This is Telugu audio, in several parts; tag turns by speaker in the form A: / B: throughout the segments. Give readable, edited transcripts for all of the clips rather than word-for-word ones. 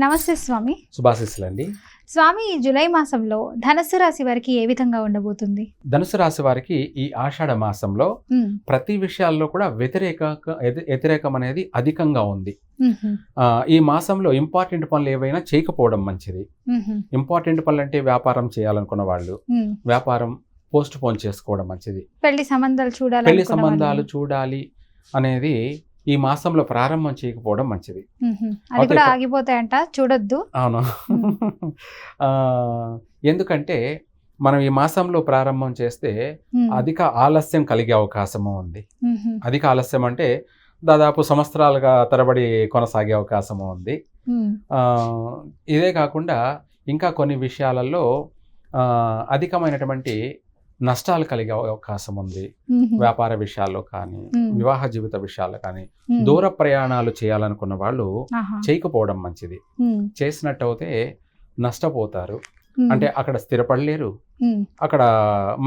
A: నమస్తే స్వామి.
B: శుభాశీస్సులండి.
A: స్వామి, ఈ జూలై మాసంలో ధనుస్సు రాశి వారికి ఏ విధంగా ఉండబోతుంది?
B: ధనుసు రాశి వారికి ఈ ఆషాఢ మాసంలో ప్రతి విషయాల్లో కూడా వ్యతిరేకం అనేది అధికంగా ఉంది. ఈ మాసంలో ఇంపార్టెంట్ పనులు ఏవైనా చేయకపోవడం మంచిది. ఇంపార్టెంట్ పనులు అంటే వ్యాపారం చేయాలనుకున్న వాళ్ళు వ్యాపారం పోస్ట్ పోన్ చేసుకోవడం మంచిది.
A: పెళ్లి సంబంధాలు
B: చూడాలి అనేది ఈ మాసంలో ప్రారంభం చేయకపోవడం మంచిది.
A: అది కూడా ఆగిపోతాయంట, చూడొద్దు.
B: అవును. ఎందుకంటే మనం ఈ మాసంలో ప్రారంభం చేస్తే అధిక ఆలస్యం కలిగే అవకాశము ఉంది. అధిక ఆలస్యం అంటే దాదాపు సంవత్సరాలుగా తరబడి కొనసాగే అవకాశము ఉంది. ఇదే కాకుండా ఇంకా కొన్ని విషయాలలో అధికమైనటువంటి నష్టాలు కలిగే అవకాశం ఉంది. వ్యాపార విషయాల్లో కానీ వివాహ జీవిత విషయాల్లో కానీ దూర ప్రయాణాలు చేయాలనుకున్న వాళ్ళు చేయకపోవడం మంచిది. చేసినట్టయితే నష్టపోతారు. అంటే అక్కడ స్థిరపడలేరు. అక్కడ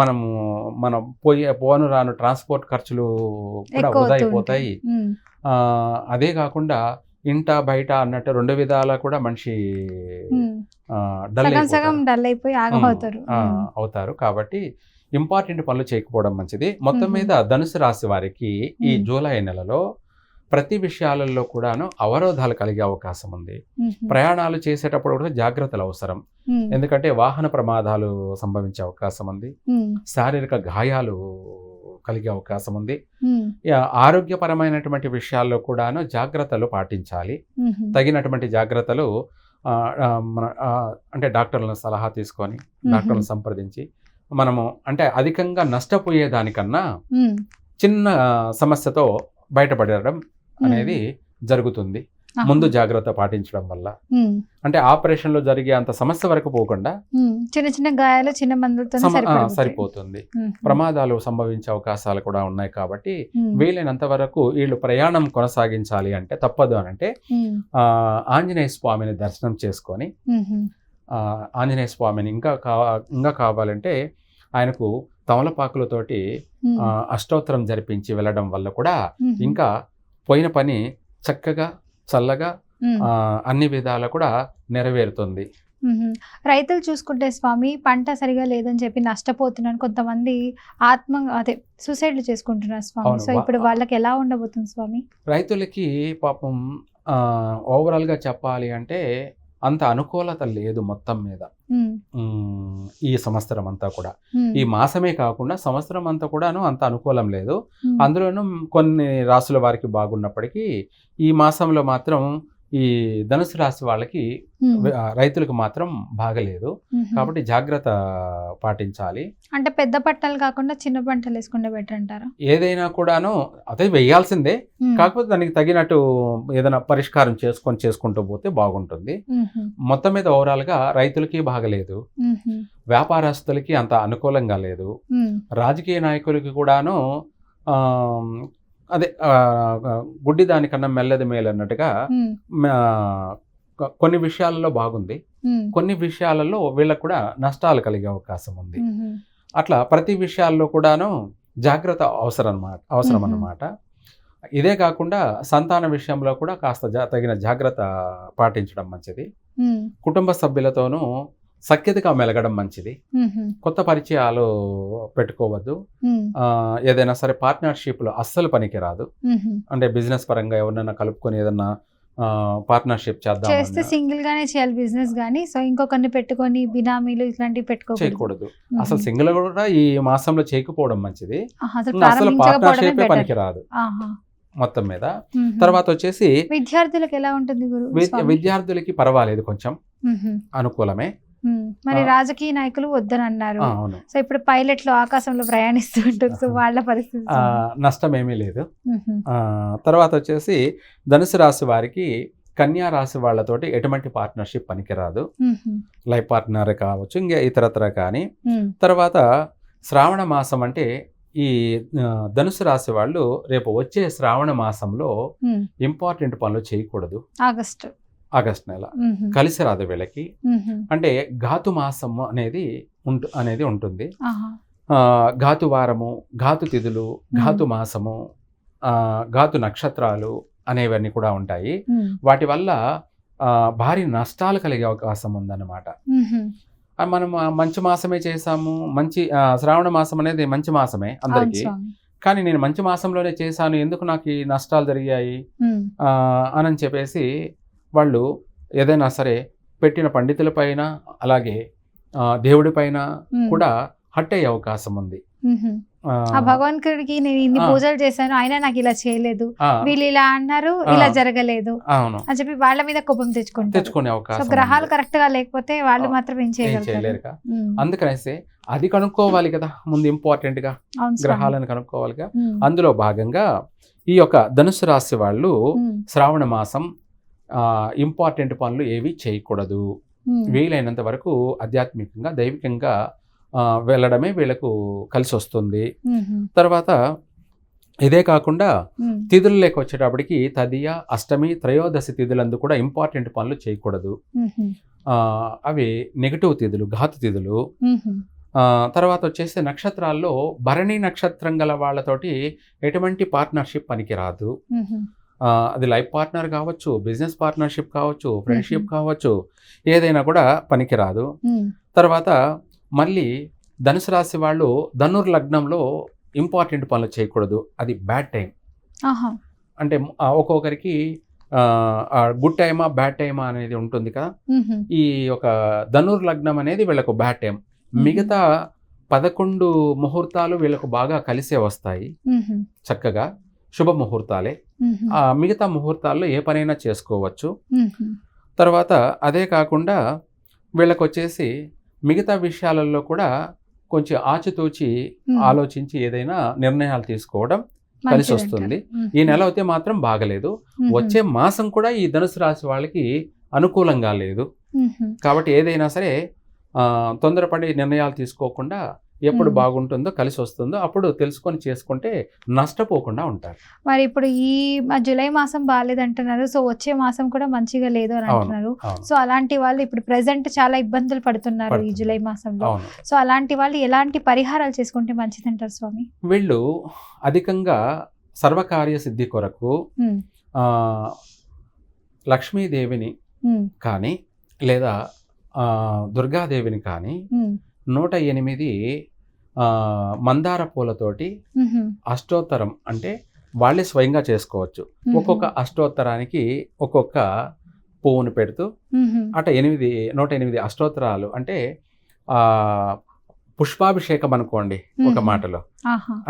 B: మనం పోను రాను ట్రాన్స్పోర్ట్ ఖర్చులు కూడా వృధా అయిపోతాయి. అదే కాకుండా ఇంట బయట అన్నట్టు రెండు విధాలా కూడా మనిషి
A: డల్ అయిపోయి
B: అవుతారు. కాబట్టి ఇంపార్టెంట్ పనులు చేయకపోవడం మంచిది. మొత్తం మీద ధనుసు రాశి వారికి ఈ జూలై నెలలో ప్రతి విషయాలలో కూడాను అవరోధాలు కలిగే అవకాశం ఉంది. ప్రయాణాలు చేసేటప్పుడు కూడా జాగ్రత్తలు అవసరం. ఎందుకంటే వాహన ప్రమాదాలు సంభవించే అవకాశం ఉంది. శారీరక గాయాలు కలిగే అవకాశం ఉంది. ఆరోగ్యపరమైనటువంటి విషయాల్లో కూడాను జాగ్రత్తలు పాటించాలి. తగినటువంటి జాగ్రత్తలు అంటే డాక్టర్లను సలహా తీసుకొని డాక్టర్లను సంప్రదించి మనము అంటే అధికంగా నష్టపోయేదానికన్నా చిన్న సమస్యతో బయటపడడం అనేది జరుగుతుంది ముందు జాగ్రత్త పాటించడం వల్ల. అంటే ఆపరేషన్ లో జరిగే అంత సమస్య వరకు పోకుండా
A: చిన్న చిన్న గాయాలు చిన్న మందులతో
B: సరిపోతుంది. ప్రమాదాలు సంభవించే అవకాశాలు కూడా ఉన్నాయి. కాబట్టి వీలైనంత వరకు వీళ్ళు ప్రయాణం కొనసాగించాలి అంటే తప్పదు అని అంటే ఆంజనేయ స్వామిని దర్శనం చేసుకొని ఆంజనేయ స్వామిని ఇంకా కావాలంటే ఆయనకు తమలపాకులతోటి అష్టోత్తరం జరిపించి వెళ్ళడం వల్ల కూడా ఇంకా పోయిన పని చక్కగా చల్లగా అన్ని విధాలు కూడా నెరవేరుతుంది.
A: రైతులు చూసుకుంటే స్వామి, పంట సరిగా లేదని చెప్పి నష్టపోతున్నాను, కొంతమంది సూసైడ్లు చేసుకుంటున్నారు స్వామి. సో ఇప్పుడు వాళ్ళకి ఎలా ఉండబోతుంది స్వామి?
B: రైతులకి పాపం ఓవరాల్ గా చెప్పాలి అంటే అంత అనుకూలత లేదు మొత్తం మీద. ఈ సంవత్సరం అంతా కూడా, ఈ మాసమే కాకుండా సంవత్సరం అంతా కూడాను అంత అనుకూలం లేదు. అందులోనూ కొన్ని రాసుల వారికి బాగున్నప్పటికీ ఈ మాసంలో మాత్రం ఈ ధనుసు రాశి వాళ్ళకి రైతులకు మాత్రం బాగలేదు. కాబట్టి జాగ్రత్త పాటించాలి.
A: అంటే పెద్ద పంటలు కాకుండా చిన్న పంటలు వేసుకుంటే బెటర్ అంటారా?
B: ఏదైనా కూడాను అదే వేయాల్సిందే, కాకపోతే దానికి తగినట్టు ఏదైనా పరిష్కారం చేసుకుంటూ పోతే బాగుంటుంది. మొత్తం మీద ఓవరాల్ గా రైతులకి బాగలేదు, వ్యాపారస్తులకి అంత అనుకూలంగా లేదు, రాజకీయ నాయకులకి కూడాను అదే గుడ్డి దానికన్నా మెల్లది మేలు అన్నట్టుగా కొన్ని విషయాలలో బాగుంది, కొన్ని విషయాలలో వీళ్ళకు కూడా నష్టాలు కలిగే అవకాశం ఉంది. అట్లా ప్రతి విషయాల్లో కూడాను జాగ్రత్త అవసరం అన్నమాట. ఇదే కాకుండా సంతాన విషయంలో కూడా కాస్త తగిన జాగ్రత్త పాటించడం మంచిది. కుటుంబ సభ్యులతోనూ సఖ్యతగా మెలగడం మంచిది. కొత్త పరిచయాలు పెట్టుకోవద్దు. ఏదైనా సరే పార్ట్నర్షిప్ లో అస్సలు పనికి రాదు. అంటే బిజినెస్ పరంగా ఎవరినైనా కలుపుకొని ఏదన్నా పార్ట్నర్షిప్
A: చేస్తే సింగిల్ గానే చేయాలి బిజినెస్ గానీ. సో ఇంకొకరిని పెట్టుకొని బినామీలు ఇట్లాంటివి
B: చేయకూడదు. అసలు సింగిల్ కూడా ఈ మాసంలో చేయకపోవడం మంచిది. అసలు పార్ట్నర్షిప్ పనికి రాదు మొత్తం మీద. తర్వాత వచ్చేసి
A: విద్యార్థులకు ఎలా ఉంటుంది గురు?
B: విద్యార్థులకి పర్వాలేదు, కొంచెం అనుకూలమే.
A: మరి రాజకీయ నాయకులు వద్దని అన్నారు. సో ఇప్పుడు పైలట్లు ఆకాశంలో ప్రయాణిస్తూ ఉంటారు, సో వాళ్ళ పరిస్థితి
B: నష్టం ఏమీ లేదు. తర్వాత వచ్చేసి ధనుసు రాశి వారికి కన్యా రాశి వాళ్ళతోటి ఎటువంటి పార్ట్నర్షిప్ పనికిరాదు. లైఫ్ పార్ట్నర్ కావచ్చు, ఇంకా ఇతరత్ర కానీ. తర్వాత శ్రావణ మాసం అంటే ఈ ధనుసు రాశి వాళ్ళు రేపు వచ్చే శ్రావణ మాసంలో ఇంపార్టెంట్ పనులు చేయకూడదు. ఆగస్టు నెల కలిసి రాదు వీళ్ళకి. అంటే ఘాతు మాసం అనేది ఉంటుంది. ఘాతు వారము, ఘాతు తిథులు, ఘాతు మాసము, ఘాతు నక్షత్రాలు అనేవన్నీ కూడా ఉంటాయి. వాటి వల్ల భారీ నష్టాలు కలిగే అవకాశం ఉందన్నమాట.
A: మ్మ్.
B: మనం మంచి మాసమే చేసాము, మంచి శ్రావణ మాసం అనేది మంచి మాసమే
A: అవును
B: అందరికీ.
A: స్వామి.
B: కానీ నేను మంచి మాసంలోనే చేశాను, ఎందుకు నాకు ఈ నష్టాలు జరిగాయి
A: మ్మ్.
B: అని చెప్పేసి వాళ్ళు ఏదైనా సరే పెట్టిన పండితుల పైన అలాగే దేవుడి పైన
A: మ్మ్.
B: కూడా హట్ అయ్యే అవకాశం ఉంది.
A: మ్మ్.
B: ఆ,
A: ఆ భగవంతుడికి నేను ఇన్ని
B: ఆ.
A: పూజలు చేశాను అయినా నాకు ఇలా చేయలేదు,
B: ఆ,
A: వీళ్ళు ఇలా అన్నారు,
B: ఆ.
A: ఇలా జరగలేదు
B: అవును,
A: అని చెప్పి వాళ్ళ మీద కోపం తెచ్చుకుంటారు.
B: తెచ్చుకునే
A: సో
B: అవకాశం
A: గ్రహాలు
B: ఉంది.
A: కరెక్ట్ గా లేకపోతే వాళ్ళు
B: ఆ.
A: మాత్రం ఏం
B: ఏం
A: చేయగలుగుతారు?
B: చేయలేరుగా.
A: మ్మ్.
B: అందుకనేసి అది కనుక్కోవాలి కదా ముందు, ఇంపార్టెంట్ గా
A: అవును స్వామి.
B: గ్రహాలను కనుక్కోవాలిగా.
A: మ్మ్.
B: అందులో భాగంగా ఈ యొక్క ధనుసు రాశి వాళ్ళు
A: మ్మ్.
B: శ్రావణ మాసం ఇంపార్టెంట్ పనులు ఏవి చేయకూడదు.
A: మ్మ్.
B: వీలైనంత వరకు ఆధ్యాత్మికంగా దైవికంగా వెళ్ళడమే వీళ్ళకు కలిసి వస్తుంది.
A: మ్మ్.
B: తర్వాత ఇదే కాకుండా
A: మ్మ్.
B: తిథులు లేక వచ్చేటప్పటికి తదియ, అష్టమి, త్రయోదశి తిథులందు కూడా ఇంపార్టెంట్ పనులు చేయకూడదు.
A: మ్మ్.
B: అవి నెగటివ్ తిథులు, ఘాతు తిథులు.
A: మ్మ్.
B: తర్వాత వచ్చేసి నక్షత్రాల్లో భరణి నక్షత్రం గల వాళ్ళతోటి ఎటువంటి పార్ట్నర్షిప్ పనికిరాదు.
A: మ్మ్.
B: అది లైఫ్ పార్ట్నర్ కావచ్చు, బిజినెస్ పార్ట్నర్షిప్ కావచ్చు, ఫ్రెండ్షిప్ కావచ్చు, ఏదైనా కూడా పనికిరాదు.
A: మ్మ్.
B: తర్వాత మళ్ళీ ధనుసు రాశి వాళ్ళు ధనుర్లగ్నంలో ఇంపార్టెంట్ పనులు చేయకూడదు, అది బ్యాడ్ టైం.
A: ఆహా.
B: అంటే ఒక్కొక్కరికి గుడ్ టైమా బ్యాడ్ టైమా అనేది ఉంటుంది కదా.
A: మ్మ్.
B: ఈ ఒక ధనుర్లగ్నం అనేది వీళ్ళకు బ్యాడ్ టైం. మిగతా 11 ముహూర్తాలు వీళ్ళకు బాగా కలిసే వస్తాయి,
A: మ్మ్.
B: చక్కగా శుభ ముహూర్తాలే.
A: మ్మ్.
B: మిగతా ముహూర్తాల్లో ఏ పనైనా చేసుకోవచ్చు.
A: మ్మ్.
B: తర్వాత అదే కాకుండా వీళ్ళకి వచ్చేసి మిగతా విషయాలలో కూడా కొంచెం ఆచితూచి ఆలోచించి ఏదైనా నిర్ణయాలు తీసుకోవడం కలిసి వస్తుంది. ఈ నెల అయితే మాత్రం బాగలేదు. వచ్చే మాసం కూడా ఈ ధనుసు రాశి వాళ్ళకి అనుకూలంగా లేదు. కాబట్టి ఏదైనా సరే తొందరపడి నిర్ణయాలు తీసుకోకుండా ఎప్పుడు బాగుంటుందో కలిసి వస్తుందో అప్పుడు తెలుసుకొని చేసుకుంటే నష్టపోకుండా ఉంటారు.
A: మరి ఇప్పుడు ఈ జూలై మాసం బాగాలేదు అంటున్నారు, సో వచ్చే మాసం కూడా మంచిగా లేదు అని అంటున్నారు. సో అలాంటి వాళ్ళు ఇప్పుడు ప్రెసెంట్ చాలా ఇబ్బందులు పడుతున్నారు ఈ జూలై మాసంలో. సో అలాంటి వాళ్ళు ఎలాంటి పరిహారాలు చేసుకుంటే మంచిది అంటారు స్వామి?
B: వీళ్ళు అధికంగా సర్వకార్య సిద్ధి కొరకు లక్ష్మీదేవిని కానీ లేదా దుర్గాదేవిని కానీ 108 మందార పూలతోటి అష్టోత్తరం, అంటే వాళ్ళే స్వయంగా చేసుకోవచ్చు. ఒక్కొక్క అష్టోత్తరానికి ఒక్కొక్క పువ్వును పెడుతూ అట 108 అష్టోత్తరాలు, అంటే పుష్పాభిషేకం అనుకోండి ఒక మాటలో.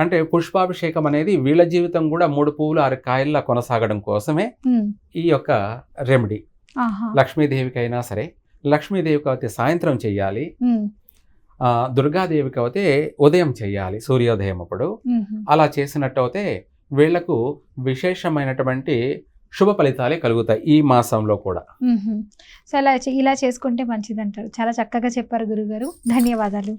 B: అంటే పుష్పాభిషేకం అనేది వీళ్ళ జీవితం కూడా 3 పువ్వులు 6 కాయల్లా కొనసాగడం కోసమే ఈ యొక్క రెమెడీ. లక్ష్మీదేవికి అయినా సరే, లక్ష్మీదేవికి అయితే సాయంత్రం చెయ్యాలి, దుర్గాదేవికి అయితే ఉదయం చెయ్యాలి, సూర్యోదయం అప్పుడు. అలా చేసినట్టు అయితే వీళ్లకు విశేషమైనటువంటి శుభ ఫలితాలే కలుగుతాయి ఈ మాసంలో కూడా.
A: సో ఇలా చేసుకుంటే మంచిది అంటారు. చాలా చక్కగా చెప్పారు గురుగారు, ధన్యవాదాలు.